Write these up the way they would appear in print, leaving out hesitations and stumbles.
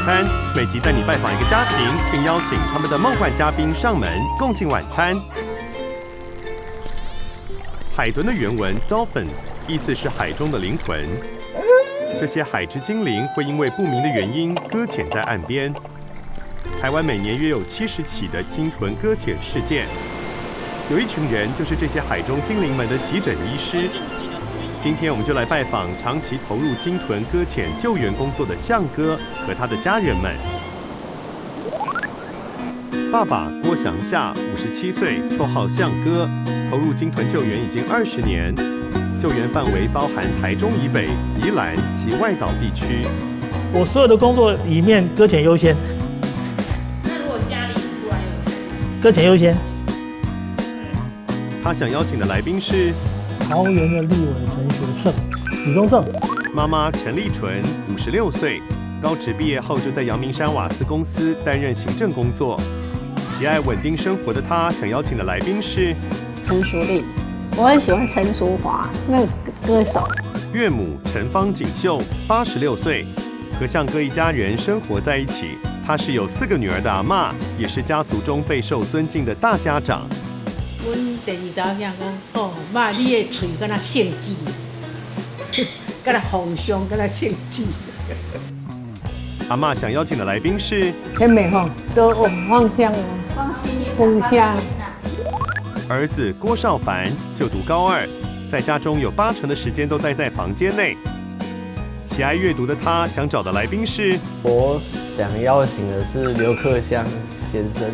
餐，每集带你拜访一个家庭，并邀请他们的梦幻嘉宾上门共进晚餐。海豚的原文 dolphin 意思是海中的灵魂。这些海之精灵会因为不明的原因搁浅在岸边。台湾每年约有70起的鲸豚搁浅事件，有一群人就是这些海中精灵们的急诊医师。今天我们就来拜访长期投入鲸豚搁浅救援工作的象哥和他的家人们。爸爸郭祥夏57岁，绰号象哥，投入鲸豚救援已经20年，救援范围包含台中以北、宜兰及外岛地区。我所有的工作里面搁浅优先。那如果家里突然有搁浅优先。他想邀请的来宾是桃园的立委陈学圣、李宗盛。妈妈陈丽纯56岁，高职毕业后就在阳明山瓦斯公司担任行政工作。喜爱稳定生活的他想邀请的来宾是陈淑丽，我很喜欢陈淑华那个歌手。岳母陈芳锦秀86岁，和象哥一家人生活在一起。她是有4个女儿的阿嬷，也是家族中备受尊敬的大家长。阮第二早囝讲，哦，妈，你的嘴跟他献祭，跟他红胸，跟他献祭。阿嬷想邀请的来宾是很美哈，都芳香哦，芳香。儿子郭少凡，就读高2，在家中有80%的时间都待在房间内。喜爱阅读的他想找的来宾是我想邀请的是刘克襄先生。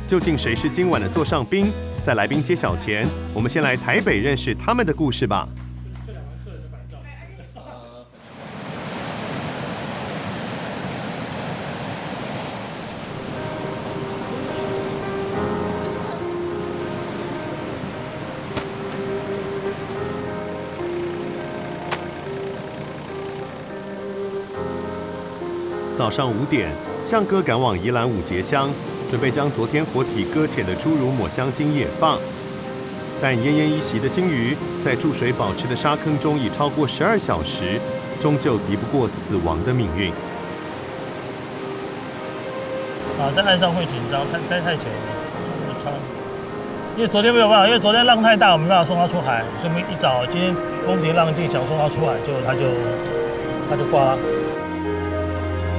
究竟谁是今晚的座上宾？在来宾揭晓前，我们先来台北认识他们的故事吧。早上5点，象哥赶往宜兰五节乡，准备将昨天活体搁浅的侏儒抹香鲸野放。但奄奄一息的鲸鱼在注水保持的沙坑中已超过12小时，终究敌不过死亡的命运。在岸上会紧张，待太久了，因为昨天没有办法，因为昨天浪太大，我们没办法送他出海，所以我们一早今天风平浪静，想送他出海，结果他就挂了。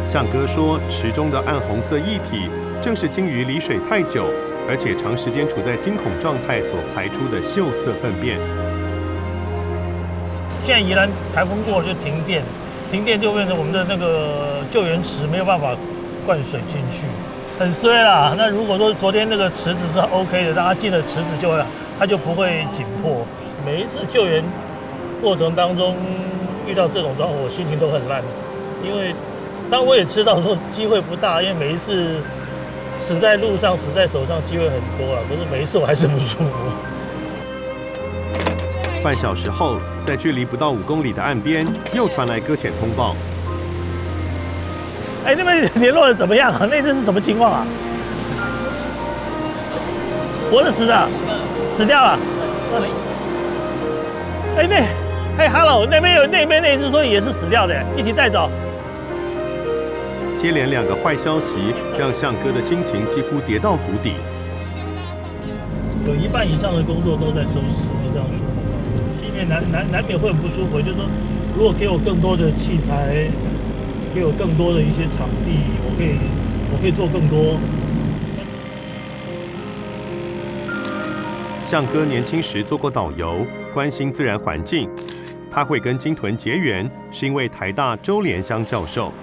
象哥说，池中的暗红色液体正是鲸鱼离水太久，而且长时间处在惊恐状态所排出的锈色粪便。现在宜兰台风过了就停电，停电就变成我们的那个救援池没有办法灌水进去，很衰啦。那如果说昨天那个池子是 OK 的，让它进了池子它就不会紧迫。每一次救援过程当中遇到这种状况，我心情都很烂，因为当然我也知道说机会不大，因为每一次死在路上、死在手上机会很多了，可是每一次我还是不舒服。半小时后，在距离不到5公里的岸边，又传来搁浅通报。哎，那边联络的怎么样啊？那次是什么情况啊？活着死的，死掉了。哎，hello， 那边那只说也是死掉的，一起带走。接连2个坏消息，让象哥的心情几乎跌到谷底。有1半以上的工作都在收拾，就这样说。心里面难免会很不舒服，就是说，如果给我更多的器材，给我更多的一些场地，我可以做更多。象哥年轻时做过导游，关心自然环境。他会跟鲸豚结缘，是因为台大周连香教授。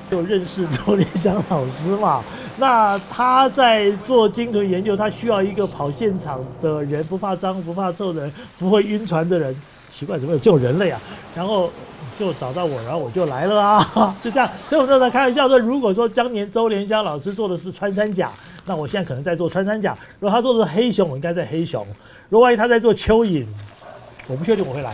就认识周连香老师嘛，那他在做鲸豚研究，他需要一个跑现场的人，不怕脏不怕臭的人，不会晕船的人。奇怪，怎么有这种人类啊？然后就找到我，然后我就来了啊，就这样。所以我那时候开玩笑说，如果说当年周连香老师做的是穿山甲，那我现在可能在做穿山甲；如果他做的是黑熊，我应该在黑熊；如果万一他在做蚯蚓，我不确定我会来。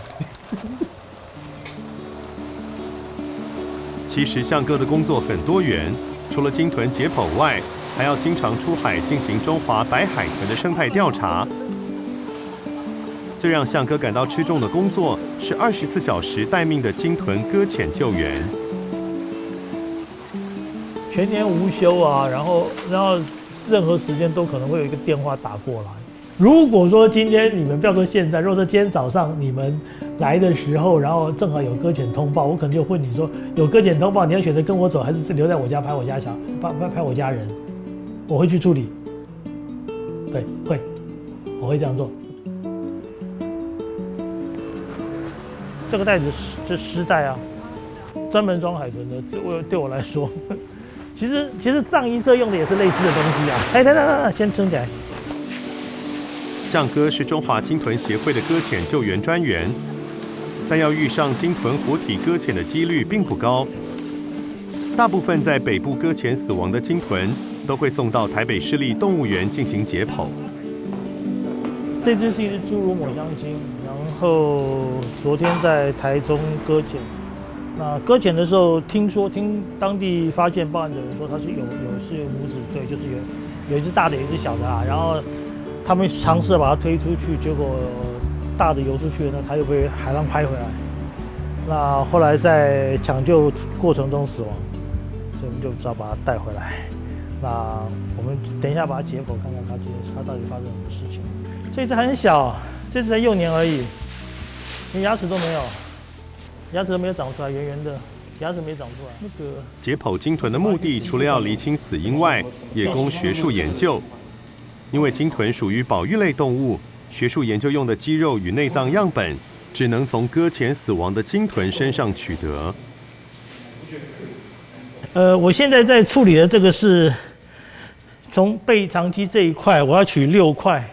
其实象哥的工作很多元，除了鲸豚解剖外，还要经常出海进行中华白海豚的生态调查。最让象哥感到吃重的工作是24小时待命的鲸豚搁浅救援。全年无休啊，然后任何时间都可能会有一个电话打过来。如果说今天你们不要说现在，如果说今天早上你们来的时候，然后正好有搁浅通报，我可能就问你说，有搁浅通报，你要选择跟我走，还是留在我家拍我家拍我家人？我会去处理。对，我会这样做。这个袋子是湿袋啊，专门装海豚的。对我来说，其实葬仪社用的也是类似的东西啊。来，先撑起来。向哥是中华鲸豚协会的搁浅救援专员，但要遇上鲸豚活体搁浅的几率并不高。大部分在北部搁浅死亡的鲸豚，都会送到台北市立动物园进行解剖。这只是一只侏儒抹香鲸，然后昨天在台中搁浅。那搁浅的时候，听当地发现报案的人说，它是有母子，对，就是有一只大的，有一只小的啊。然后他们尝试把它推出去，结果大的游出去了，那它又被海浪拍回来。那后来在抢救过程中死亡，所以我们就只好把它带回来。那我们等一下把它解剖，看看它到底发生什么事情。这只很小，这只才幼年而已，连牙齿都没有，牙齿都没有长出来，圆圆的，牙齿没长出来。那个解剖鲸豚的目的，除了要厘清死因外，也供学术研究。因为鲸豚属于保育类动物，学术研究用的肌肉与内脏样本，只能从搁浅死亡的鲸豚身上取得。我现在在处理的这个是从背长肌这一块，我要取6块。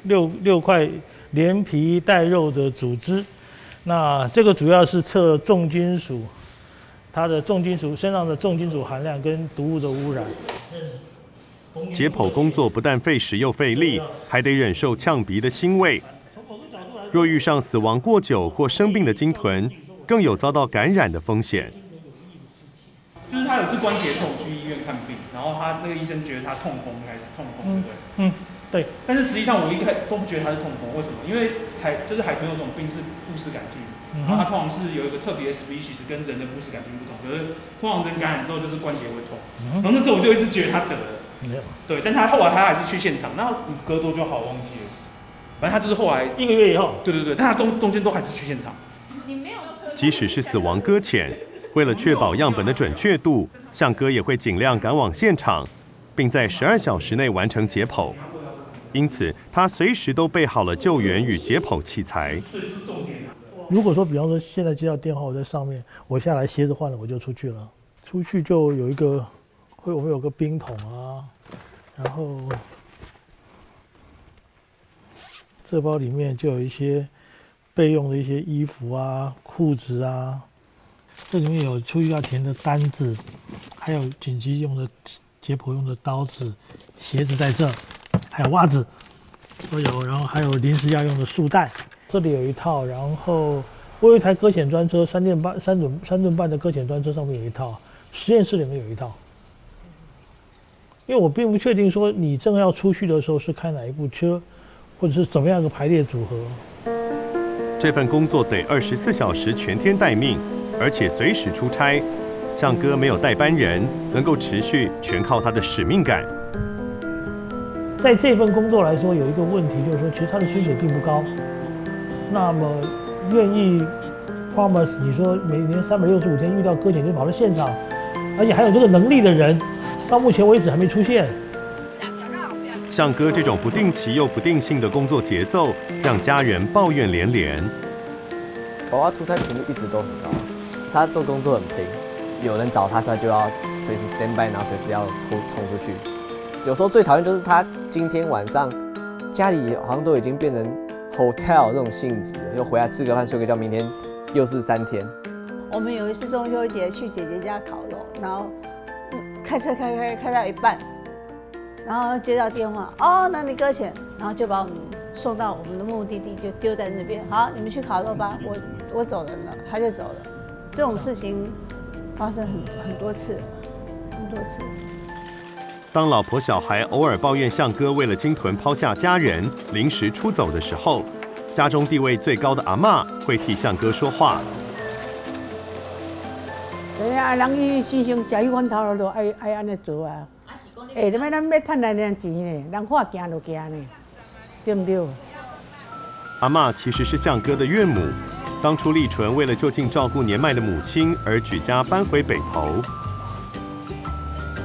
六块连皮带肉的组织，那这个主要是测重金属，它的重金属身上的重金属含量跟毒物的污染。解剖工作不但费时又费力，还得忍受呛鼻的腥味。若遇上死亡过久或生病的鲸豚，更有遭到感染的风险。就是他有次关节痛去医院看病，然后他那个医生觉得他痛风还是痛风，对不对？对，但是实际上我一开都不觉得它是痛风，为什么？因为海豚有种病是布氏杆菌，然后它通常是有一个特别的 species 跟人的布氏杆菌不同，可是通常人感染之后就是关节会痛，然后那时候我就一直觉得他得了，对，但他后来他还是去现场，然后5个多就好，忘记了，反正他就是后来1个月以后，对，但他中间都还是去现场。即使是死亡搁浅，为了确保样本的准确度，向哥也会尽量赶往现场，并在12小时内完成解剖。因此，他随时都备好了救援与解剖器材。如果说，比方说现在接到电话，我在上面，我下来鞋子换了，我就出去了。出去就有一个，我们有个冰桶啊，然后这包里面就有一些备用的一些衣服啊、裤子啊，这里面有出去要填的单子，还有紧急用的解剖用的刀子，鞋子在这。还有袜子都有，然后还有临时要用的束带，这里有一套，然后我有一台搁浅专车，3吨半的搁浅专车上面有一套，实验室里面有一套。因为我并不确定说你正要出去的时候是开哪一部车，或者是怎么样的排列组合。这份工作得24小时全天待命，而且随时出差。向哥没有代班人，能够持续全靠他的使命感。在这份工作来说，有一个问题就是说，其实他的薪水并不高。那么，愿意 promise 你说每年365天遇到搁浅就跑到现场，而且还有这个能力的人，到目前为止还没出现。向哥这种不定期又不定性的工作节奏，让家人抱怨连连。宝宝出差频率一直都很高，他做工作很拼，有人找他，他就要随时 stand by， 然后随时要冲出去。有时候最讨厌就是他今天晚上家里好像都已经变成 hotel 这种性质了，又回来吃个饭睡个觉，明天又是3天。我们有一次中秋节去姐姐家烤肉，然后开车开到一半，然后接到电话，哦，那你搁浅，然后就把我们送到我们的目的地，就丢在那边。好，你们去烤肉吧，我走人了，他就走了。这种事情发生很多次。当老婆小孩偶尔抱怨向哥为了鲸豚抛下家人临时出走的时候，家中地位最高的阿嬷会替向哥说话。对呀，啊，人伊先生食迄碗头路就爱安尼做啊。你要咱要趁来点钱呢，人话行就行呢，对不对？阿嬷其实是向哥的岳母，当初丽纯为了就近照顾年迈的母亲而举家搬回北投。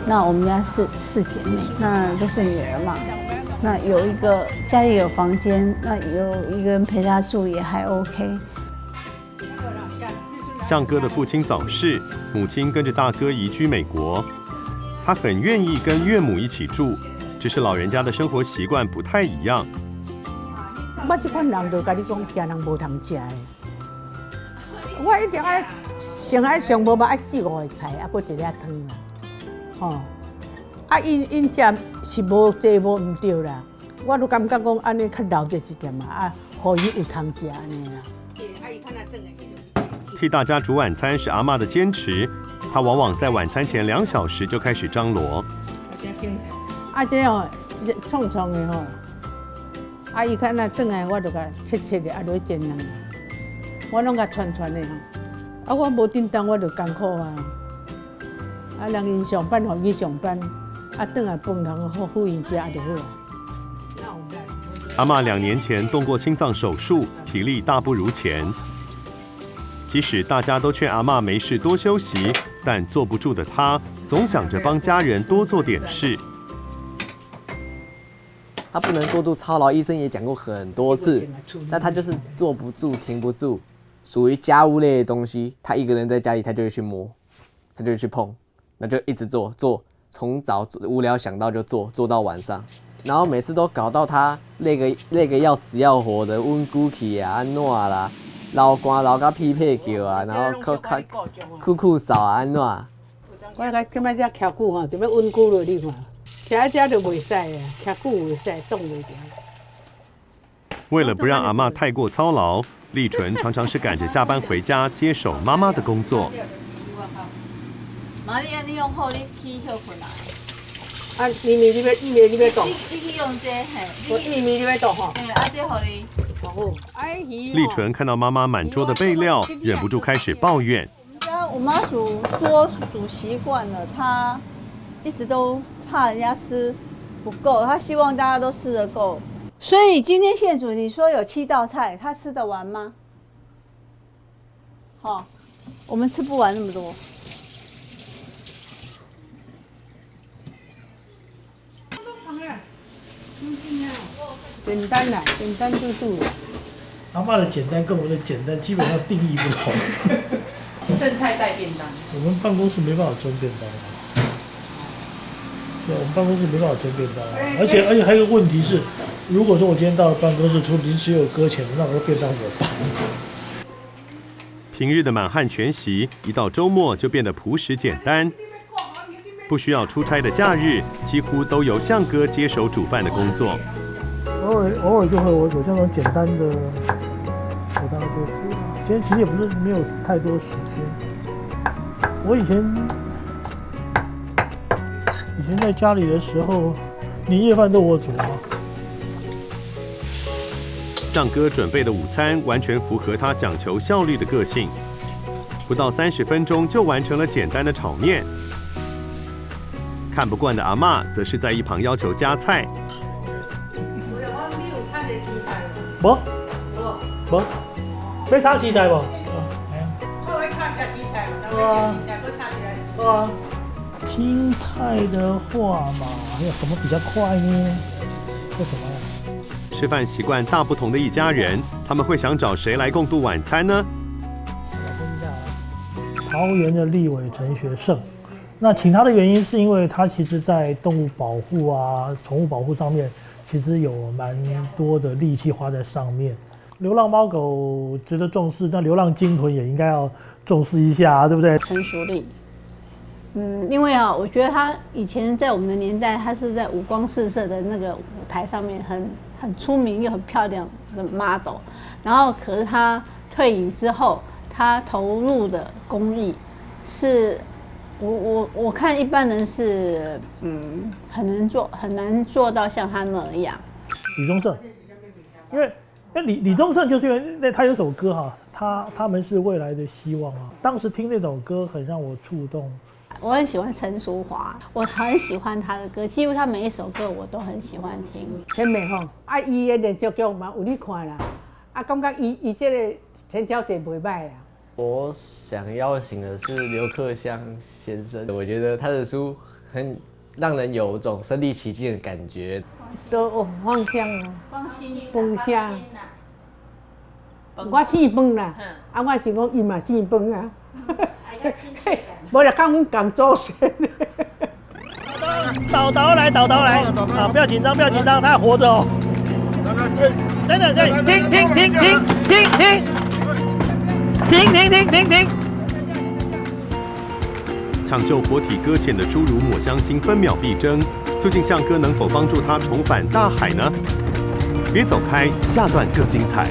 那我们家四姐妹，那都是女儿嘛。那有一个家里有房间，那有一个人陪她住也还 OK。向哥的父亲早逝，母亲跟着大哥移居美国。他很愿意跟岳母一起住，只是老人家的生活习惯不太一样。我这款人就甲你讲，惊人无通食的。我一定爱上爱上无嘛爱4、5个菜，啊，搁一粒汤啦，吼。啊，因食是无济无唔对啦。我都感觉讲安尼较留着一点嘛，啊，互伊有通食安尼啦。替大家煮晚餐是阿嬷的坚持，她往往在晚餐前2小时就开始张罗。啊，这哦，创的吼，啊，伊看那转来，我就甲切的，啊，落煎人，我拢甲串的吼。啊，我无叮当，我就艰苦啊。啊，人因上班，互伊上班，啊，转来饭堂互因食就好啊。阿嬷2年前动过心脏手术，体力大不如前。即使大家都劝阿嬷没事多休息，但坐不住的她总想着帮家人多做点事。他不能过度操劳，医生也讲过很多次，但他就是坐不住、停不住，属于家务类的东西，他一个人在家里，他就会去摸，他就会去碰，那就一直做，从早无聊想到就做到晚上，然后每次都搞到他累个要死要活的，温骨气啊、安怎啦，流汗流到屁屁叫啊，然后哭扫啊安怎。我来今摆只徛久吼，就要温久落你看。徛在这就袂使啊，徛久袂使，冻袂掉。为了不让阿嬷太过操劳，丽纯常常是赶着下班回家接手妈妈的工作。妈，你用好，你去休困来。啊，薏米你要冻？你去用这嘿。薏米你要冻吼？啊，这互你。好。丽纯看到妈妈满桌的备料，忍不住开始抱怨。我妈煮习惯了，她一直都怕人家吃不够，她希望大家都吃得够。所以今天现煮，你说有7道菜，她吃得完吗？好，我们吃不完那么多。简单啦，简单度度啦。阿嬷的简单跟我的简单基本上定义不同。剩菜带便当。我们办公室没办法蒸便当啊。对，我们办公室没办法蒸便当啊。而且还有一个问题是，如果说我今天到了办公室，除临时有搁浅的，那我的便当怎么办？平日的满汉全席，一到周末就变得朴实简单。不需要出差的假日，几乎都由向哥接手煮饭的工作。偶尔就会有这种简单的，我大概就做。今天其实也不是没有太多时间。我以前在家里的时候，年夜饭都我煮啊。向哥准备的午餐完全符合他讲求效率的个性，不到30分钟就完成了简单的炒面。看不惯的阿嬷则是在一旁要求加菜。无，要炒青菜无？我会看加青菜嘛，对啊，对啊。青菜的话嘛，还有什么比较快呢？做什么呀？吃饭习惯大不同的一家人，他们会想找谁来共度晚餐呢？桃园的立委陈学圣，那请他的原因是因为他其实在动物保护啊、宠物保护上面，其实有蛮多的力气花在上面。流浪猫狗值得重视，那流浪鲸豚也应该要重视一下，对不对？陈淑丽。因为我觉得他以前在我们的年代，他是在五光十色的那个舞台上面很出名又很漂亮的 model， 然后可是他退隐之后，他投入的公益是，我看一般人是很难做到像他那样。李宗盛，因为李宗盛就是因为他有首歌哈，他们是未来的希望啊。当时听那首歌很让我触动。我很喜欢陈淑华，我很喜欢她的歌，几乎她每一首歌我都很喜欢听。甜美吼，啊，伊的连续剧嘛有你看啦，啊，感觉伊这个前调节袂歹啦。我想要请的是刘克襄先生，我觉得他的书很让人有种身临其境的感觉。都放香哦，放心，放香。我姓饭啦，啊，我是讲伊嘛姓饭啊。无就讲阮共祖先。导来啊！不要紧张，不要紧张，他还活着哦。等等，停！抢救活体搁浅的侏儒抹香鲸分秒必争，究竟象哥能否帮助他重返大海呢？别走开，下段更精彩。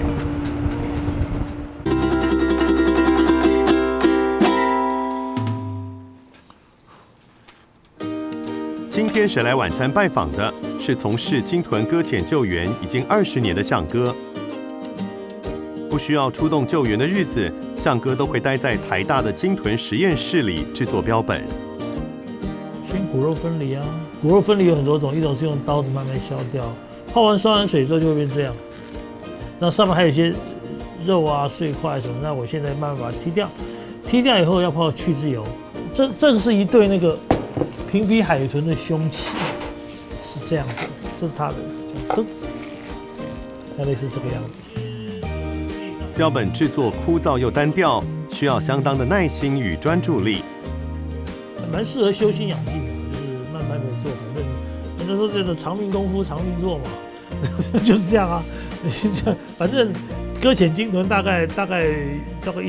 今天谁来晚餐拜访的是从事鲸豚搁浅救援已经20年的象哥。不需要出动救援的日子，象哥都会待在台大的鲸豚实验室里制作标本。先骨肉分离啊，骨肉分离有很多种，一种是用刀子慢慢削掉，泡完双氧水之后就会变这样。那上面还有一些肉啊、碎块什么，那我现在慢慢把它剔掉，剔掉以后要泡去渍油。这是一对那个平鼻海豚的胸鳍，是这样的，这是它的，这样像类似这个样子。标本制作枯燥又单调，需要相当的耐心与专注力。蛮适合修心养性的，就是慢慢的做，反正人家说这个长命功夫长命做嘛，就是这样啊。反正搁浅鲸豚大概一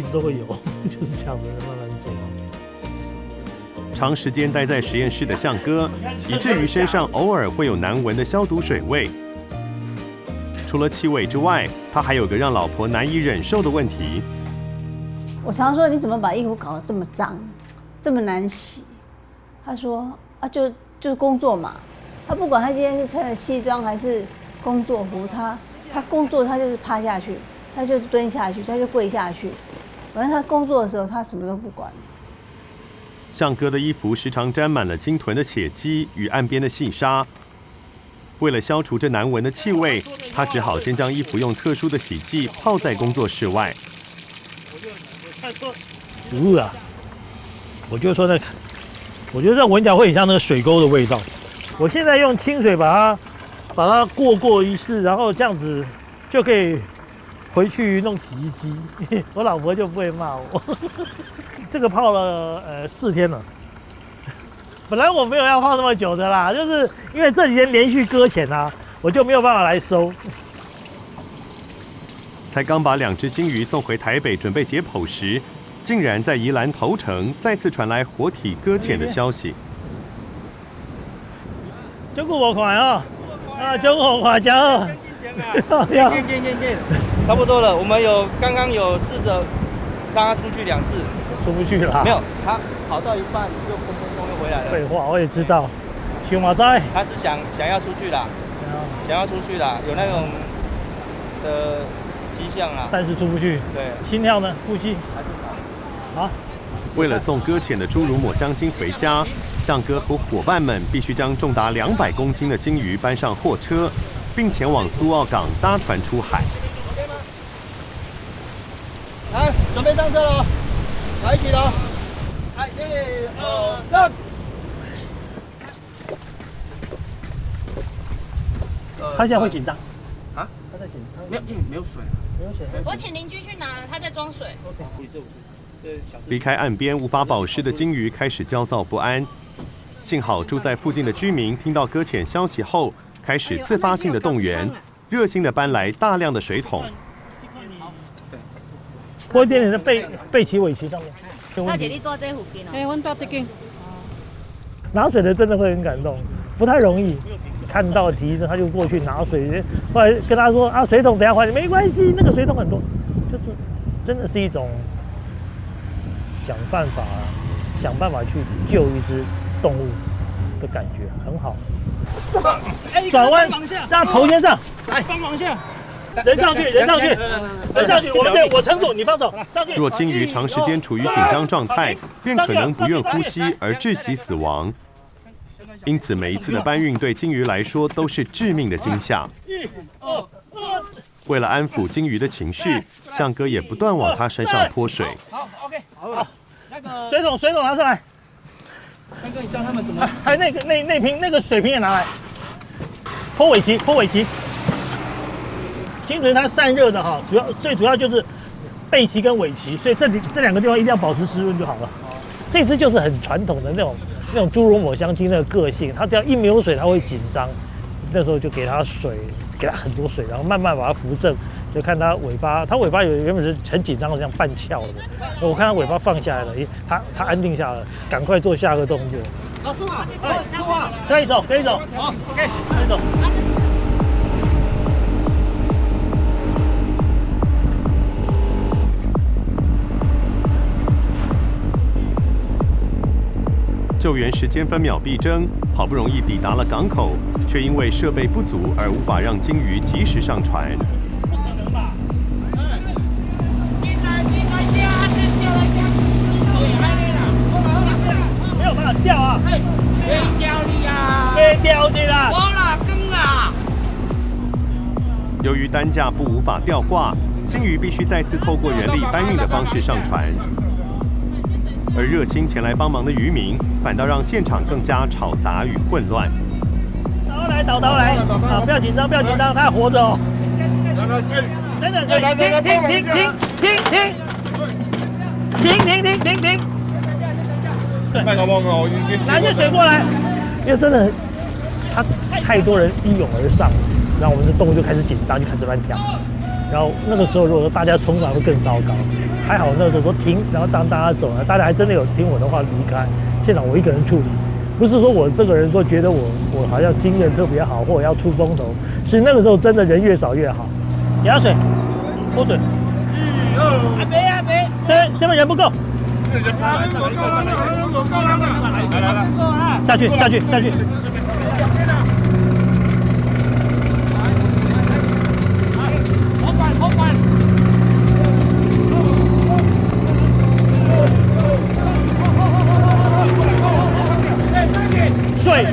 直都会有，就是这样的，慢慢做。长时间待在实验室的象哥，以至于身上偶尔会有难闻的消毒水味。除了气味之外，他还有个让老婆难以忍受的问题。我常说你怎么把衣服搞得这么脏，这么难洗？他说啊，就是工作嘛。他不管他今天是穿着西装还是工作服，他工作他就是趴下去，他就蹲下去，他就跪下去。反正他工作的时候他什么都不管。象哥的衣服时常沾满了鲸豚的血迹与岸边的细沙。为了消除这难闻的气味，他只好先将衣服用特殊的洗剂泡在工作室外。我就说我觉得这闻起来会很像那个水沟的味道。我现在用清水把它过一次，然后这样子就可以回去弄洗衣机，我老婆就不会骂我。这个泡了4天了。本来我没有要泡这么久的啦，就是因为这几天连续搁浅啊，我就没有办法来收。才刚把2只鲸鱼送回台北准备解剖时，竟然在宜兰头城再次传来活体搁浅的消息。照顾我看哦，照顾我看家好。见，差不多了。我们刚刚有试着让他出去2次，出不去了。没有，他跑到一半就砰砰砰又回来了。废话，我也知道。熊马仔，他是想要出去啦，想要出去啦，有那种的迹象啦，但是出不去。对，心跳呢？呼吸。好。为了送搁浅的侏儒抹香鲸回家，象哥和伙伴们必须将重达200公斤的鲸鱼搬上货车，并前往苏澳港搭船出海。OK 吗？来，准备上车喽！来，一起喽！来，1、2、3。他现在会紧张啊？他在紧张？没有，因为没有水。没有水。我请邻居去拿了，他在装水。OK。离开岸边无法保释的鲸鱼开始焦躁不安。幸好住在附近的居民听到搁浅消息后，开始自发性的动员，热心的搬来大量的水桶。泼一点点的背鳍、尾鳍上面。大姐，你坐这附近哦。我到这边。拿水的真的会很感动，不太容易。看到提着他就过去拿水，后来跟他说啊，水桶等下还你，没关系，那个水桶很多，就是真的是一种想办法去救一只动物的感觉，很好。转弯，让头先上，来，帮忙一下。人上去，我撑住，你放手，上去。若鲸鱼长时间处于紧张状态，便可能不愿呼吸而窒息死亡。因此，每一次的搬运对鲸鱼来说都是致命的惊吓。为了安抚鲸鱼的情绪，象哥也不断往它身上泼水。好 ，OK， 好，那个水桶拿出来。刚哥，你教他们怎么？还有那瓶那个水瓶也拿来。泼尾鳍。鲸豚它散热的哈，最主要就是背鳍跟尾鳍，所以这两个地方一定要保持湿润就好了。这只就是很传统的那种侏儒抹香鲸的个性，它只要一没有水，它会紧张。那时候就给它水，给它很多水，然后慢慢把它扶正，就看它尾巴原本是很紧张的，像半翘的。我看它尾巴放下来了，它安定下来了，赶快做下个动作。老师啊，可以走。好 ，OK， 可以走。救援时间分秒必争，好不容易抵达了港口，却因为设备不足而无法让鲸鱼及时上船。不可能吧？没有办法掉啊！被掉去了！由于担架不无法吊挂，鲸鱼必须再次透过人力搬运的方式上船。而热心前来帮忙的渔民，反倒让现场更加吵杂与混乱。倒来！啊，不要紧张，他还活着哦。等等，停！拿些水过来，因为真的，他太多人一涌而上，然后我们的动物就开始紧张，就开始乱跳。然后那个时候，如果说大家冲上会更糟糕。还好那时候说停，然后让大家走了，大家还真的有听我的话离开。现场我一个人处理，不是说我这个人说觉得我好像经验特别好，或者要出风头，是那个时候真的人越少越好。给他水，泼水。这边人不够。下去。好管。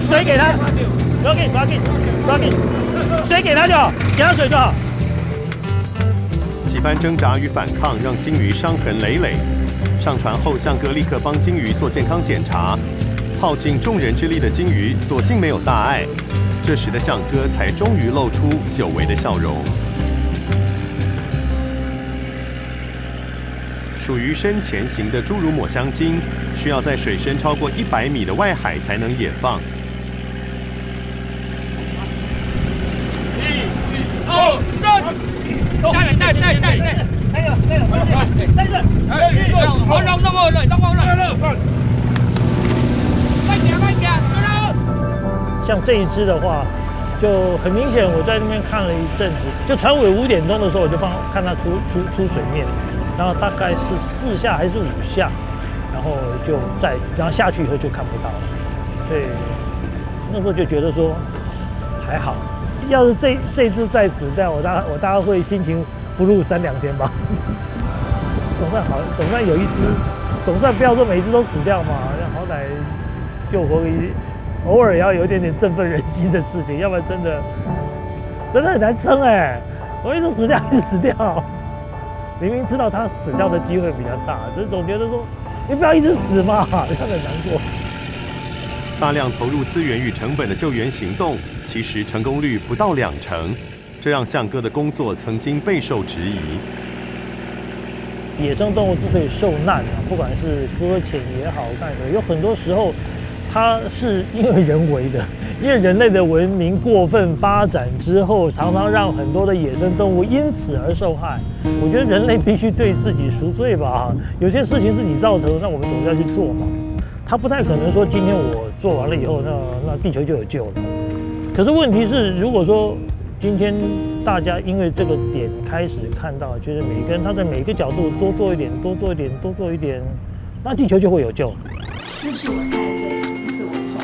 水给他，抓紧，水给他就好，给他水就好。几番挣扎与反抗让鲸鱼伤痕累累。上船后，象哥立刻帮鲸鱼做健康检查。耗尽众人之力的鲸鱼所幸没有大碍，这时的象哥才终于露出久违的笑容。属于深潜型的侏儒抹香鲸，需要在水深超过100米的外海才能野放。1、2、3，下来带，带着，好，让我来，慢点，像这一只的话，就很明显，我在那边看了一阵子，就船尾5点钟的时候，我就看它出水面。然后大概是4下还是5下，然后下去以后就看不到了，所以那时候就觉得说还好，要是这只再死掉，我大概会心情不入3、2天吧。总算有一只，总算不要说每一只都死掉嘛，好歹救活偶尔也要有一点点振奋人心的事情，要不然真的很难撑哎，我一直死掉。明明知道他死掉的机会比较大，就总觉得说，你不要一直死嘛，让人难过。大量投入资源与成本的救援行动，其实成功率不到2成，这让象哥的工作曾经备受质疑。野生动物之所以受难不管是搁浅也好，干什么，有很多时候它是因为人为的，因为人类的文明过分发展之后，常常让很多的野生动物因此而受害。我觉得人类必须对自己赎罪吧，有些事情是你造成的，那我们总是要去做嘛。他不太可能说今天我做完了以后，那地球就有救了。可是问题是，如果说今天大家因为这个点开始看到，觉得每个人他在每个角度多做一点，那地球就会有救。不是我太累，不是我错。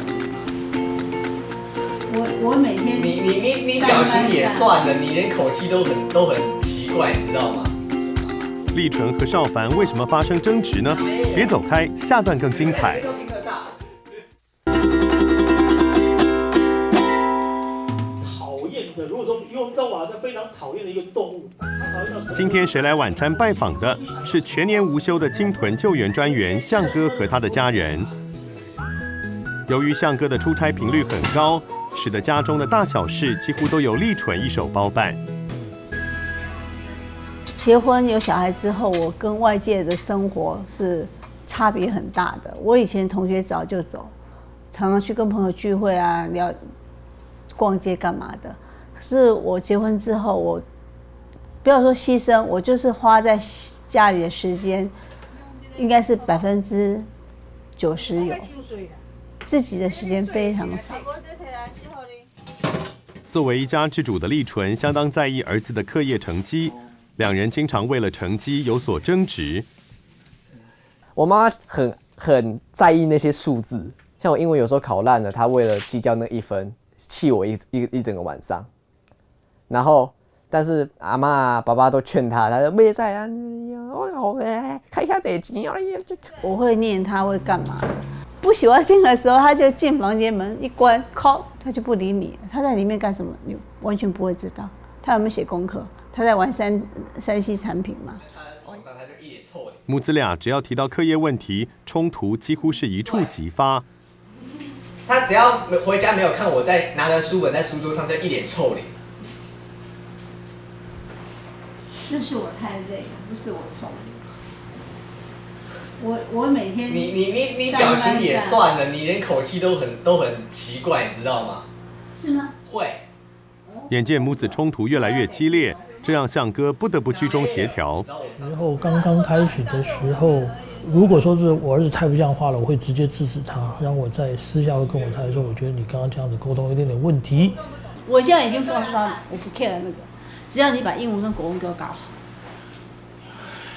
我我每天你表情也算了，你连口气都很奇怪，你知道吗？立纯和少凡为什么发生争执呢？别走开，下段更精彩。讨厌的，如果说因为我们知道瓦格非常讨厌的一个动物，他讨厌到什么？今天谁来晚餐拜访的是全年无休的鲸豚救援专员向哥和他的家人。由于向哥的出差频率很高，使得家中的大小事几乎都由立纯一手包办。结婚有小孩之后，我跟外界的生活是差别很大的。我以前同学早就走，常常去跟朋友聚会啊，逛街干嘛的。可是我结婚之后，我不要说牺牲，我就是花在家里的时间，应该是90%有，自己的时间非常少。作为一家之主的立纯，相当在意儿子的课业成绩。两人经常为了成绩有所争执。我妈很在意那些数字，像我英文有时候考烂了，她为了计较那1分，气我一整个晚上。然后，但是阿嬷爸爸都劝她，她说没在啊，看一下得钱啊。我会念他会干嘛？不喜欢听的时候，他就进房间门一关，靠，他就不理你。他在里面干什么，你完全不会知道。他有没有写功课？他在玩3C 产品吗？母子俩只要提到课业问题，冲突几乎是一触即发。他只要回家没有看我在拿着书本在书桌上，就一脸臭脸。那是我太累了，不是我臭脸。我每天你表情也算了，你连口气都很奇怪，你知道吗？是吗？会。眼见母子冲突越来越激烈，这让向哥不得不居中协调。然后刚刚开始的时候，如果说是我儿子太不像话了，我会直接制止他，让我在私下会跟我太太说，我觉得你刚刚这样子沟通有点问题。我现在已经告诉他，我不 care 那个，只要你把英文跟国文给我搞好。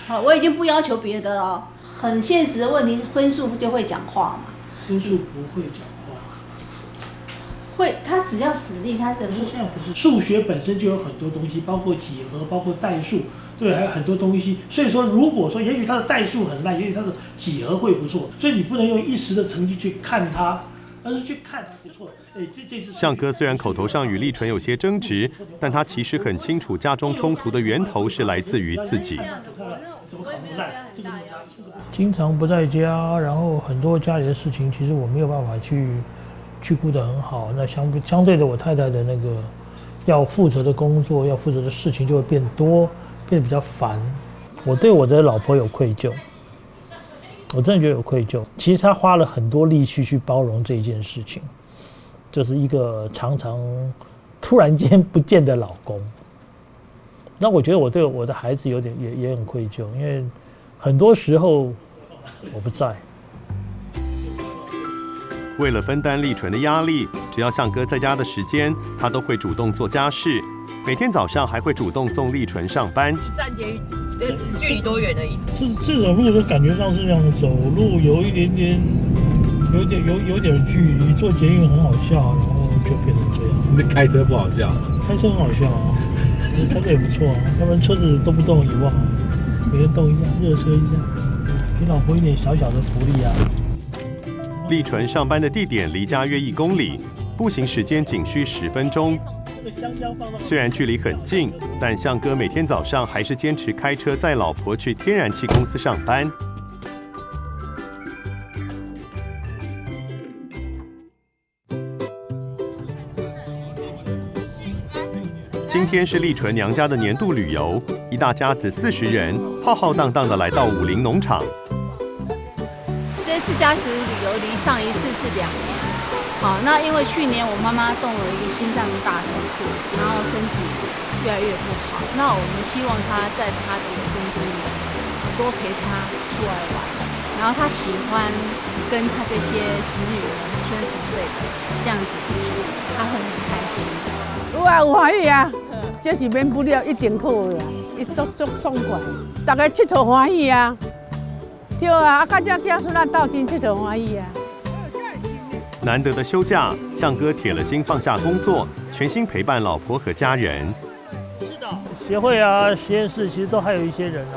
好，我已经不要求别的了。很现实的问题，分数就会讲话嘛。分数不会讲话。会，他只要实力，他的现在不是数学本身就有很多东西，包括几何，包括代数，对，还有很多东西。所以说，如果说也许他的代数很烂，也许他的几何会不错，所以你不能用一时的成绩去看他，而是去看他不错。向哥虽然口头上与立纯有些争执，但他其实很清楚家中冲突的源头是来自于自己。怎么考那么烂？经常不在家，然后很多家里的事情，其实我没有办法去顾得很好。那相对的，我太太的那个要负责的工作、要负责的事情就会变多，变得比较烦。我对我的老婆有愧疚，我真的觉得有愧疚。其实她花了很多力气去包容这一件事情，就是一个常常突然间不见的老公。那我觉得我对我的孩子有点也很愧疚，因为很多时候我不在。为了分担立纯的压力，只要向哥在家的时间，他都会主动做家事。每天早上还会主动送立纯上班。站捷运距离多远而已？这种路的感觉上是这样，走路有一点点，有点距离。坐捷运很好笑，然后就变成这样。那开车不好笑？开车很好笑啊，开车也不错啊，要不然车子动不动也不好，每天动一下，热车一下，给老婆一点小小的福利啊。立纯上班的地点离家约1公里，步行时间仅需10分钟。虽然距离很近，但向哥每天早上还是坚持开车载老婆去天然气公司上班。今天是立纯娘家的年度旅游，一大家子40人，浩浩荡荡地来到武陵农场。这次家族旅游离上一次是2年，好，那因为去年我妈妈动了一个心脏大手术，然后身体越来越不好，那我们希望她在她的有生之年多陪她出来玩，然后她喜欢跟她这些子女孙子辈的这样子一起，她会很开心。有啊，有欢喜啊，这是免不了一定好的啊，伊足爽快，大家佚佗欢喜啊。对啊，啊，甲这囝孙仔斗阵佚佗欢喜啊。难得的休假，向哥铁了心放下工作，全心陪伴老婆和家人。是的，协会啊、实验室其实都还有一些人啊，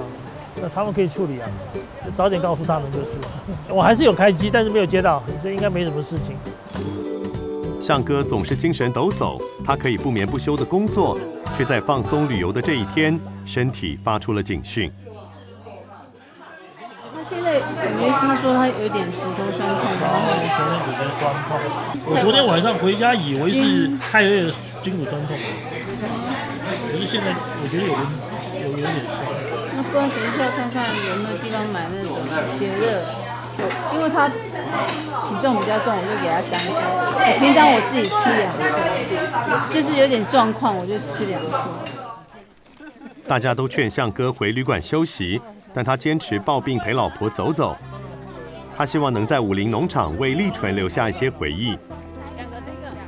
那他们可以处理啊，早点告诉他们就是。我还是有开机，但是没有接到，所以应该没什么事情。向哥总是精神抖擞，他可以不眠不休的工作，却在放松旅游的这一天，身体发出了警讯。他现在感觉听说他有点骨头酸痛，全身骨头酸痛。我昨天晚上回家以为是他有点筋骨酸痛，可是现在我觉得有点酸。那不然等一下看看有没有地方买那种解热。因为他体重比较重，我就给他3颗。平常我自己吃2颗，就是有点状况，我就吃2颗。大家都劝向哥回旅馆休息，但他坚持抱病陪老婆走走。他希望能在武陵农场为立纯留下一些回忆。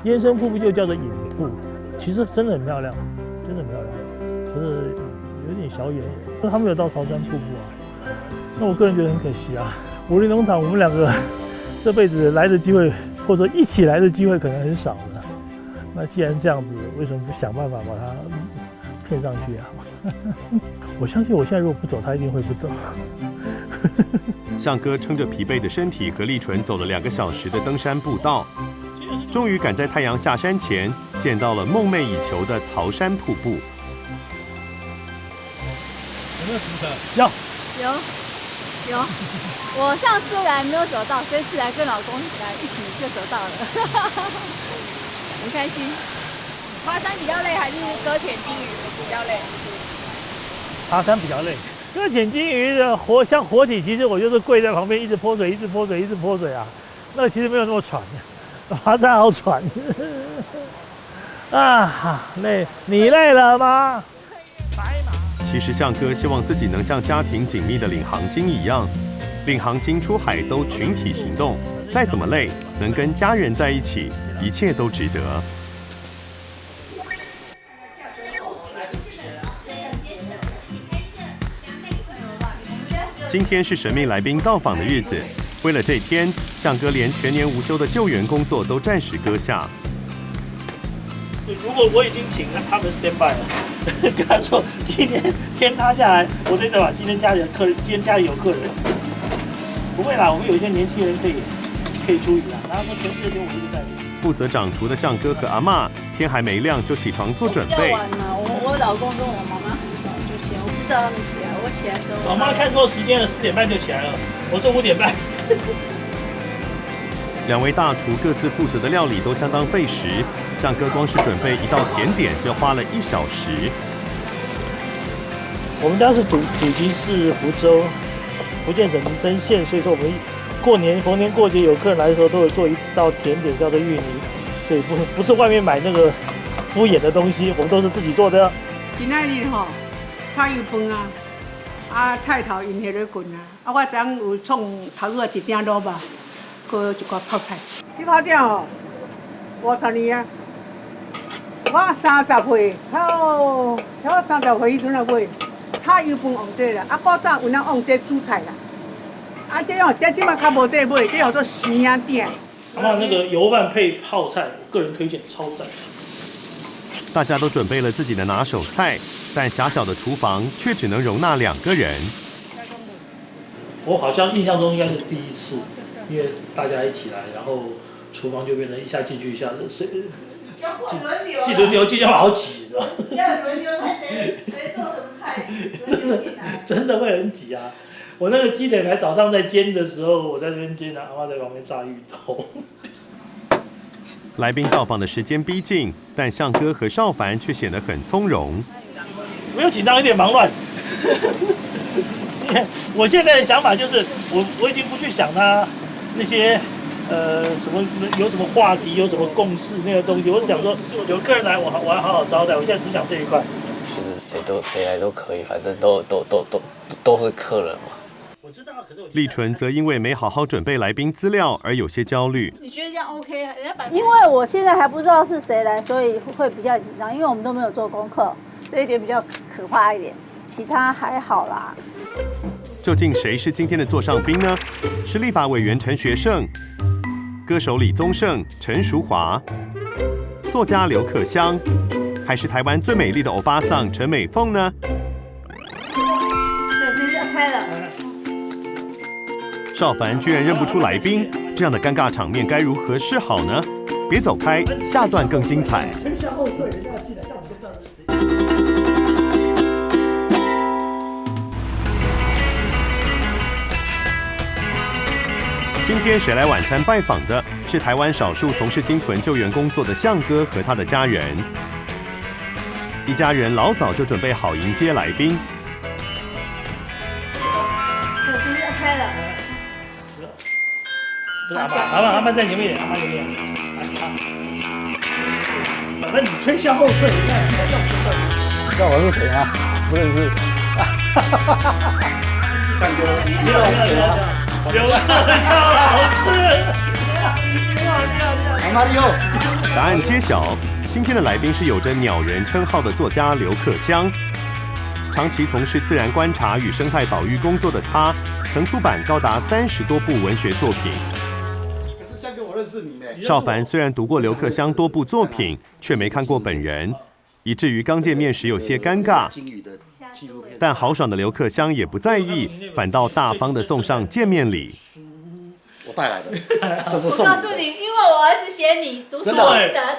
烟生瀑布就叫做隐瀑，其实真的很漂亮，真的很漂亮，可是有点小远。那他们有到潮山瀑布啊，那我个人觉得很可惜啊。武陵农场，我们2个这辈子来的机会，或者说一起来的机会可能很少了。那既然这样子，为什么不想办法把它骗上去啊？我相信我现在如果不走，他一定会不走。向哥撑着疲惫的身体和立纯走了2个小时的登山步道，终于赶在太阳下山前见到了梦寐以求的桃山瀑布。有没有扶车？有，我上次来没有走到，这次来跟老公来一起就走到了，很开心。爬山比较累还是搁浅鲸鱼比较累？爬山比较累，搁浅鲸鱼的像活体，其实我就是跪在旁边一直泼水，一直泼水，一直泼水啊，那个其实没有那么喘，爬山好喘。啊，累，你累了吗？其实向哥希望自己能像家庭紧密的领航鲸一样，领航鲸出海都群体行动，再怎么累，能跟家人在一起，一切都值得。今天是神秘来宾到访的日子，为了这天，向哥连全年无休的救援工作都暂时搁下。如果我已经请了他们 stand by 了，跟他说今天天塌下来，我真的把今天家里有客人，不会啦，我们有一些年轻人可以出鱼啦。然后说全部的钱我就在。负责掌厨的向哥和阿嬷，天还没亮就起床做准备。比较晚嘛，我老公跟我妈妈很早就起来，我不知道他们起来，我起来的时候。老妈看错时间了，4点半就起来了，我说5点半。2位大厨各自负责的料理都相当费时，向哥光是准备一道甜点就花了1小时。我们家是祖籍是福州，福建省民生县，所以说我们过年逢年过节有客人来的时候，都有做一道甜点叫做芋泥，所以不是外面买那个敷衍的东西，我们都是自己做的。今仔日吼，炒油饭啊，菜头用迄个滚啊，我昨昏有创头个1鼎卤肉。搁一寡泡菜，这泡店哦，50年啊，我30岁，我30岁迄阵啊买，炒油饭用这啦，古早有人用这煮菜啦，这哦，这即马较无得买，这叫做生鸭店。然后那个油饭配泡菜，我个人推荐超赞。大家都准备了自己的拿手菜，但狭小的厨房却只能容纳2个人。我好像印象中应该是第一次。因为大家一起来，然后厨房就变成一下进去，一下子轮流进，要好挤的。要轮流看谁做什么菜，轮流进来。真的会很挤啊！我那个鸡腿排早上在煎的时候，我在这边煎，阿妈在旁边炸芋头。来宾到访的时间逼近，但向哥和少凡却显得很从容。没有紧张，有点忙乱。我现在的想法就是，我已经不去想他那些什么有什么话题，有什么共识那个东西。我是想说，有客人来，我要好好招待。我现在只想这一块。其实谁来都可以，反正都是客人嘛。我知道，可是立纯则因为没好好准备来宾资料而有些焦虑。你觉得这样 OK？ 人家因为我现在还不知道是谁来，所以会比较紧张，因为我们都没有做功课，这一点比较可怕一点。其他还好啦。究竟谁是今天的座上宾呢？是立法委员陈学圣、歌手李宗盛、陈淑华，作家刘克襄，还是台湾最美丽的欧巴桑陈美凤呢？对，直接开了。邵凡居然认不出来宾，这样的尴尬场面该如何是好呢？别走开，下段更精彩。先向后退，人家进来，让我们这样。今天谁来晚餐拜访的是台湾少数从事鲸豚救援工作的向哥和他的家人。一家人老早就准备好迎接来宾。对，直接开了。阿妈在前面，阿妈前面。反正你先向后退，人家进来，让我们这样。你知道我是谁吗？不认识。向哥，你知道我是谁吗？刘克襄老师，阿妈你好。答案揭晓，今天的来宾是有着鸟人称号的作家刘克襄。长期从事自然观察与生态保育工作的他，曾出版高达30多部文学作品。可是向哥，我认识你呢。邵凡虽然读过刘克襄多部作品，却没看过本人，以至于刚见面时有些尴尬。但豪爽的刘克襄也不在意，反倒大方地送上见面礼。我带来的，这是我送告诉你，因为我儿子写你读书真的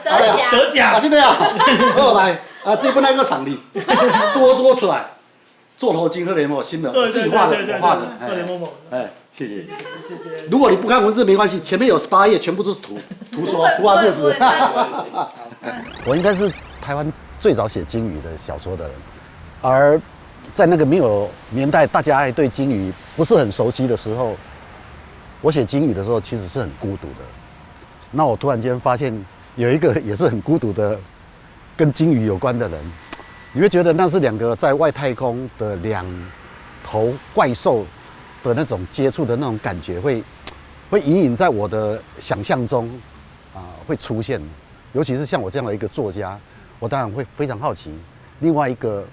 得奖，得奖啊，真的呀！后来啊，这本那个赏你，多出来，做头巾和联盟新的，我自己画的，我画的，哎，谢谢。如果你不看文字没关系，前面有18页，全部都是图说图画故事。我应该是台湾最早写鲸鱼的小说的人，而在那个没有年代，大家还对鲸鱼不是很熟悉的时候，我写鲸鱼的时候其实是很孤独的。那我突然间发现有一个也是很孤独的，跟鲸鱼有关的人，你会觉得那是两个在外太空的两头怪兽的那种接触的那种感觉，会隐隐在我的想象中会出现。尤其是像我这样的一个作家，我当然会非常好奇，另外一个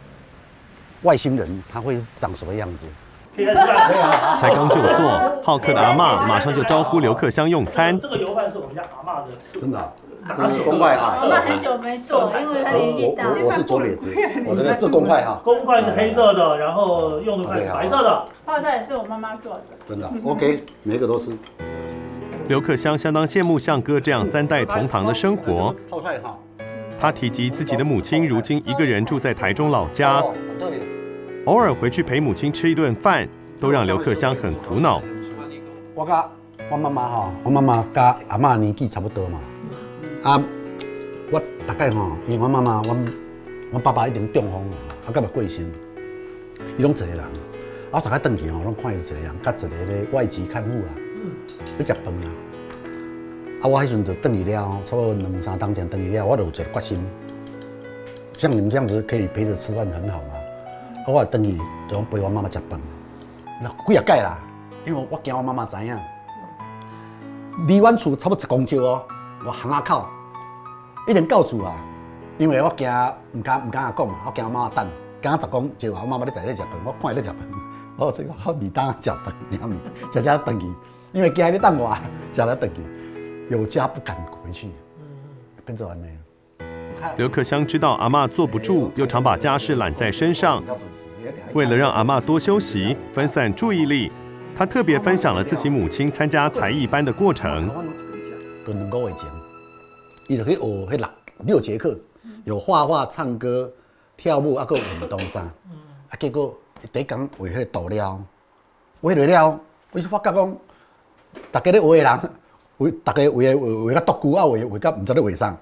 外星人他会长什么样子。才刚就座，好客的阿嬷马上就招呼刘克襄用餐。这个油饭是我们家阿嬷的，真的、啊，这是公筷哈。阿嬷很久没做，因为她年纪大。我是左撇子，我这公筷哈。公筷是黑色的，然后用的筷是白色的。泡菜是我妈妈做的。真的 ，OK， 每一个都吃。刘克襄相当羡慕向哥这样3代同堂的生活。泡菜哈。他提及自己的母亲如今一个人住在台中老家。偶尔回去陪母亲吃一顿饭，都让刘克襄很苦恼。我妈妈哈，我妈妈跟阿嬷年纪差不多嘛。我大概哈，因为我妈妈，我爸爸已经中风了，甲嘛过身，伊拢一个人。我大概回去吼，拢看伊一个人，甲一个咧外籍看护啦，要食饭啦。我迄阵就回去了，差不多2、3天前回去了，我就有一个决心，像你们这样子可以陪着吃饭很好嘛。我回去就陪我妈妈食饭，那几啊届啦，因为我惊我妈妈知影，离阮厝差不多1公尺哦，我巷仔口，一定到厝啊，因为我惊唔敢讲嘛，我惊我妈妈等，刚10公尺我妈妈咧在咧食饭，我看伊咧食饭，我说我米当食饭，食回去，因为惊伊咧等我，食了回去，有家不敢回去，变做安尼。刘克襄知道阿嬷坐不住，又常把家事揽在身上。为了让阿嬷多休息，分散注意力，他特别分享了自己母亲参加才艺班的过程。都2个月前，伊就去学迄6节课，有画画、唱歌、跳舞，还有运动衫。结果第一天画迄个涂料，画落了，我就发觉讲，大家咧画的人，大家画到独久，画到唔知咧画啥。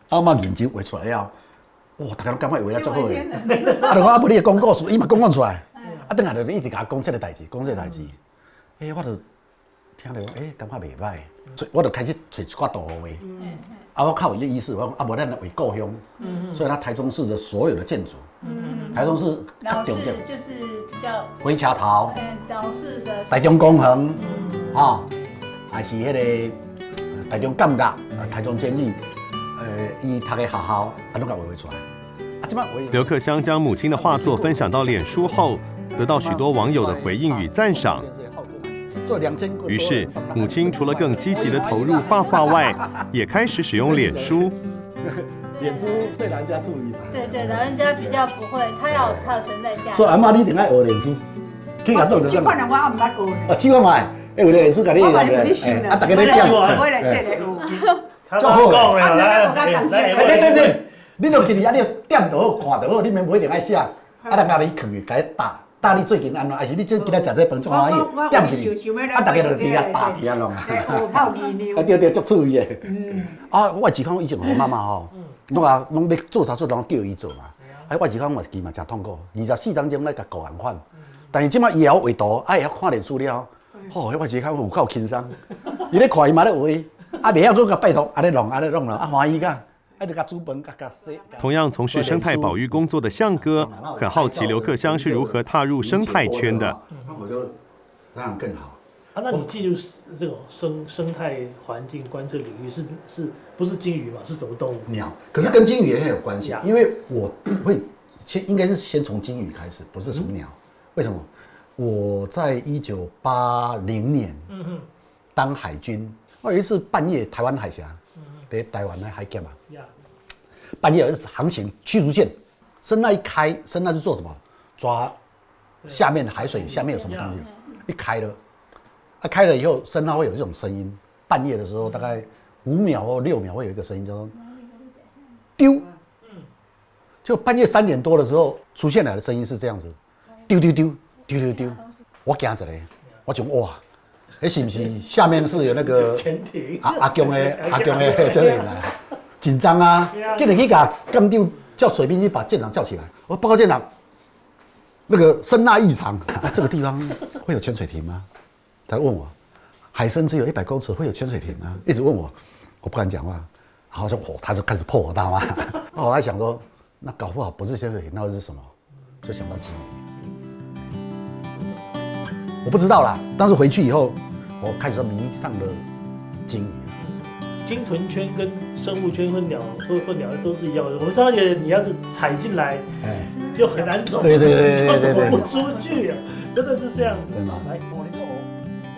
我妈研究画出来了，哇！大家都感觉画得足好诶。就讲无你讲故事，伊嘛讲出来。等下就一直甲我讲这个代志，讲这个代志。我就听着感觉袂歹，我就开始找一寡图画。我较有这意思，我无咱为故乡，所以他台中市的所有的建筑，台中市较重要，就是比较回桥头，老式的台中公园，还是迄个台中监狱、台中监狱。伊读的学校，拢甲画出来。刘克襄将母亲的画作分享到脸书后，得到许多网友的回应与赞赏。做2000个。于是，母亲除了更积极的投入画画外，也开始使用脸书。脸书对老人家注意嘛？对，老人家比较不会，他有存在价值。所以阿妈你一定爱学脸书，去甲做就这款人我还唔捌学呢。试看卖，为了脸书甲你大家咧点，我来这里有。做好对，你落去你啊，你点就好，看就好，你免不一定爱写，大家你去甲伊打你最近安怎，还是你今日食这饭怎欢喜，点去，大家就伫遐打伫遐弄。对，足趣味的。我志康以前我妈妈吼，拢要做啥事拢叫伊做嘛。我志康嘛记嘛真痛苦，24当钟来甲顾人款，但是即摆伊也要画图，也要看脸书了。我志康有够轻松，伊咧看伊嘛咧画，袂晓搁甲拜托，安尼弄了，欢喜个。同样从事生态保育工作的向哥，很好奇刘克襄是如何踏入生态圈的。我就让更好。那你进入这种生态环境观测领域是不是鲸鱼嘛？是什么动物？鸟。可是跟鲸鱼也很有关系，因为我会应该是先从鲸鱼开始，不是从鸟。为什么？我在1980年当海军，我有一次半夜台湾海峡。在台湾的海峡嘛，半夜有航行驱逐舰，声呐一开，声呐是做什么？抓下面海水下面有什么东西？一开了，开了以后，声呐会有这种声音。半夜的时候，大概5秒或6秒会有一个声音，叫做丢。就半夜3点多的时候出现来的声音是这样子，丢。我惊一个，我想哇。是不是下面是有那个阿强的这里来紧张啊？竟然去把干丢叫水兵去把舰长叫起来。我报告舰长，那个声呐异常，这个地方会有潜水艇吗？他问我，海深只有100公尺，会有潜水艇吗？一直问我，我不敢讲话。然后他就开始破我大骂。后来想说，那搞不好不是潜水艇，那会是什么？就想到鲸鱼。我不知道啦，但是回去以后。我开始迷上了鲸鱼。鲸豚圈跟生物圈混鸟都是一样的。我们常常觉得你要是踩进来，就很难走，对，就走不出去啊，真的是这样子。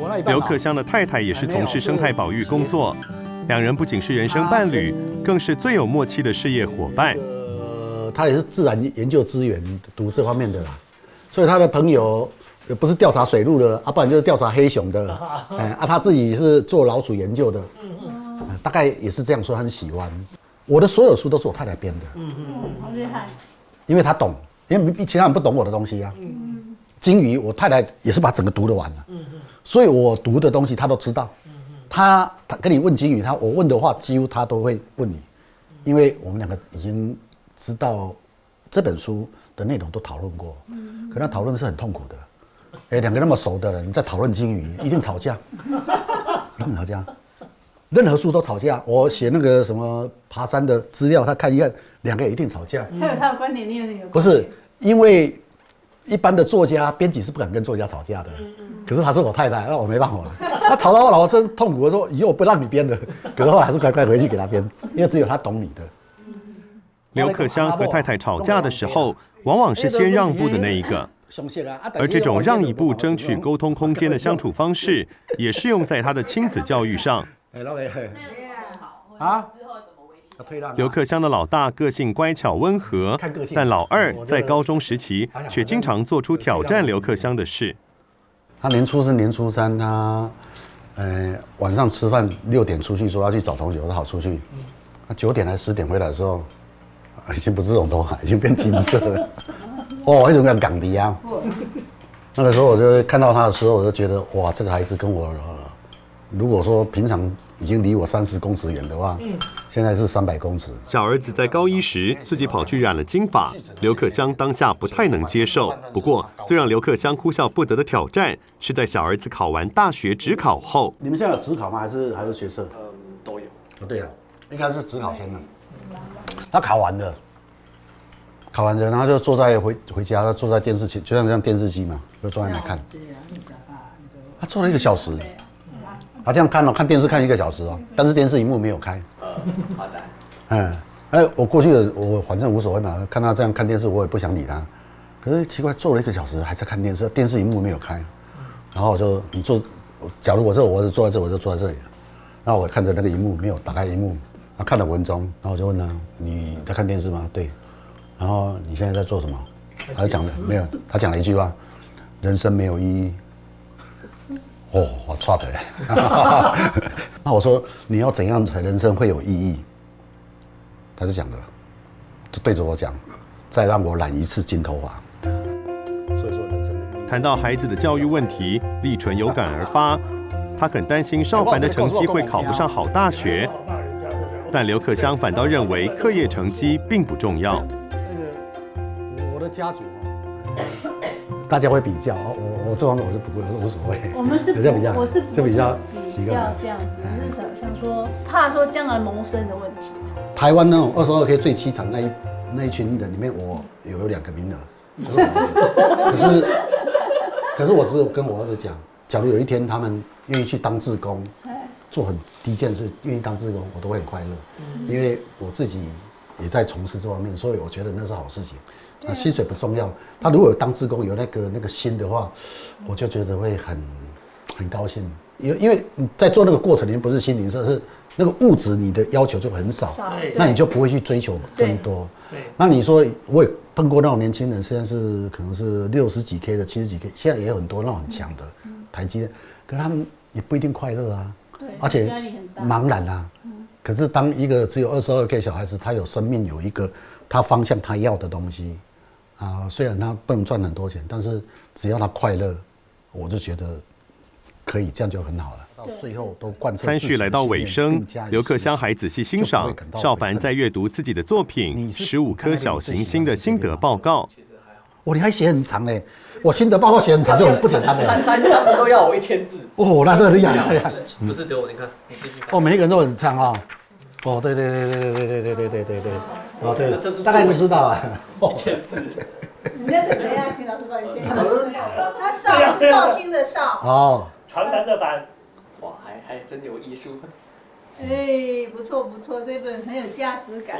来，刘克襄的太太也是从事生态保育工作，两人不仅是人生伴侣，更是最有默契的事业伙伴。他也是自然研究资源读这方面的啦，所以他的朋友。不是调查水鹿的，不然就是调查黑熊的，他自己是做老鼠研究的，大概也是这样说，他很喜欢。我的所有书都是我太太编的，好厉害，因为她懂，因为其他人不懂我的东西啊。鲸鱼，我太太也是把整个读得完了，所以我读的东西她都知道。她跟你问鲸鱼，我问的话几乎她都会问你，因为我们两个已经知道这本书的内容都讨论过，可那讨论是很痛苦的。两个那么熟的人在讨论鲸鱼，一定吵架，任何书都吵架。我写那个什么爬山的资料，他看一看，两个也一定吵架。他有他的观点，你有你的观点。不是，因为一般的作家、编辑是不敢跟作家吵架的。可是他是我太太，那我没办法。他吵到我老婆真痛苦，我说以后我不让你编的。可是后来还是乖乖回去给他编，因为只有他懂你的。刘克襄和太太吵架的时候，往往是先让步的那一个。而这种让一步争取沟通空间的相处方式，也适用在他的亲子教育上。刘克襄的老大个性乖巧温和，但老二在高中时期却经常做出挑战刘克襄的事。他年初三，他晚上吃饭6点出去，说要去找同学，我说好出去。他9点还10点回来的时候，已经不是这种头发，已经变金色了。那种像港迪啊。那个时候我就看到他的时候，我就觉得哇，这个孩子跟我，如果说平常已经离我30公尺远的话，现在是300公尺。小儿子在高1时自己跑去染了金发，刘克襄当下不太能接受。不过，最让刘克襄哭笑不得的挑战，是在小儿子考完大学指考后。你们现在有指考吗？还是学测？都有。对啊，应该是指考先的。他考完了，然后就坐在回家，他坐在电视前，就像这样电视机嘛，就坐在那看。他坐了1个小时，他这样看电视看1个小时哦，但是电视荧幕没有开。好的。我过去我反正无所谓嘛，看他这样看电视，我也不想理他。可是奇怪，坐了1个小时还在看电视，电视荧幕没有开。然后你假如我儿子坐在这，我就坐在这里，然后我看着那个荧幕，没有打开荧幕，他看了文中，然后我就问他：你在看电视吗？对。然后你现在在做什么？他就讲了没有，他讲了一句话：人生没有意义。哦，我唰起来。那我说你要怎样才人生会有意义？他就讲了，就对着我讲，再让我染一次金头发。所以说人生的意义。谈到孩子的教育问题，立纯有感而发，他很担心少凡的成绩会考不上好大学，但刘克襄反倒认为课业成绩并不重要。我的家族大家会比较，我这方面我就不会，我无所谓。我们是比较，我是就比较这样子，只是想说怕说将来谋生的问题。台湾那种22K 最凄惨那一群人里面，我有2个名额，就是我儿子。可是我只有跟我儿子讲，假如有一天他们愿意去当志工，做很低贱的事，愿意当志工，我都会很快乐，因为我自己也在从事这方面，所以我觉得那是好事情。那薪水不重要，他如果有当志工有那个心的话，我就觉得会很高兴。因为你在做那个过程里面不是心灵社，是那个物质你的要求就很少，那你就不会去追求更多。那你说我也碰过那种年轻人，现在是可能是60几 K 的、70几 K， 现在也有很多那种很强的台积电，可是他们也不一定快乐啊，而且茫然啊。可是当一个只有22K 小孩子，他有生命，有一个他方向他要的东西啊，虽然他不能赚很多钱，但是只要他快乐，我就觉得可以，这样就很好了。到最后都贯彻。参叙来到尾声，刘克襄还仔细欣赏少凡在阅读自己的作品《15颗小行星》的心得报告。你还写很长嘞！我心得报告写很长就很不简单了。他们都要我1000字。哦，那这个厉害厉害。不是只有我，你看，你继续看。哦，每一个人都很长啊。哦，对。哦，对，大概就知道啊。1000字。你那个谁啊？请老师帮你签。他绍是绍兴的绍。哦。传单的版。哇，还真有艺术。哎，不错，这本很有价值感。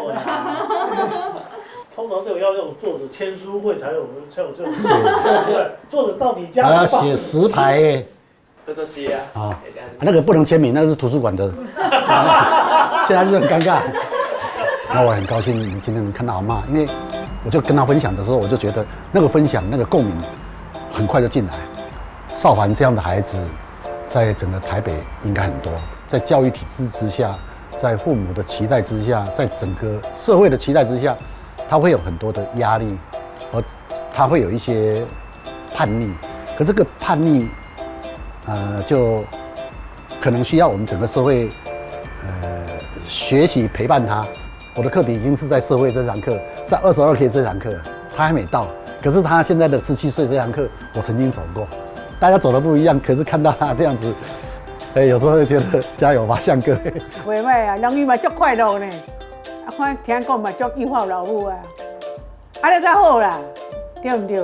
通常这种要这种作者签书会才有这种作者到你家。要写实牌。这些啊。啊，那个不能签名，那个是图书馆的。现在就很尴尬。那我很高兴你今天能看到阿嬷，因为我就跟他分享的时候，我就觉得那个分享那个共鸣很快就进来。少凡这样的孩子，在整个台北应该很多，在教育体制之下，在父母的期待之下，在整个社会的期待之下，他会有很多的压力，而他会有一些叛逆。可这个叛逆，就可能需要我们整个社会，学习陪伴他。我的课题已经是在社会这堂课，在22K 这堂课，他还没到。可是他现在的17岁这堂课，我曾经走过。大家走的不一样，可是看到他这样子，有时候会觉得加油吧，向哥。袂歹啊，人伊嘛足快乐呢。啊，看听讲嘛足友好老母啊，啊，你才好啦，对唔对？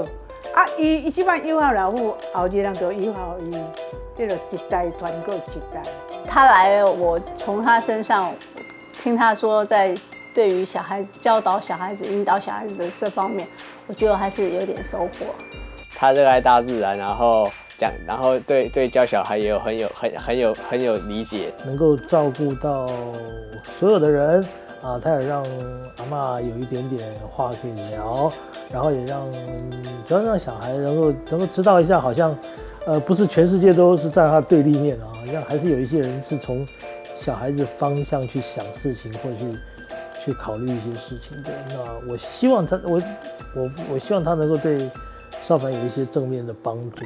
啊，伊即摆友好老母，后日人就友好伊，这就一代传过一代。他来了，我从他身上听他说，在对于小孩子教导小孩子、引导小孩子的这方面，我觉得还是有点收获。他热爱大自然，然后对教小孩也有很有理解，能够照顾到所有的人啊，他也让阿嬷有一点点话可以聊，然后也主要让小孩能够知道一下，好像不是全世界都是在他对立面啊，好像还是有一些人是从小孩子方向去想事情，或者去考虑一些事情的。那我希望我希望他能够对少凡有一些正面的帮助。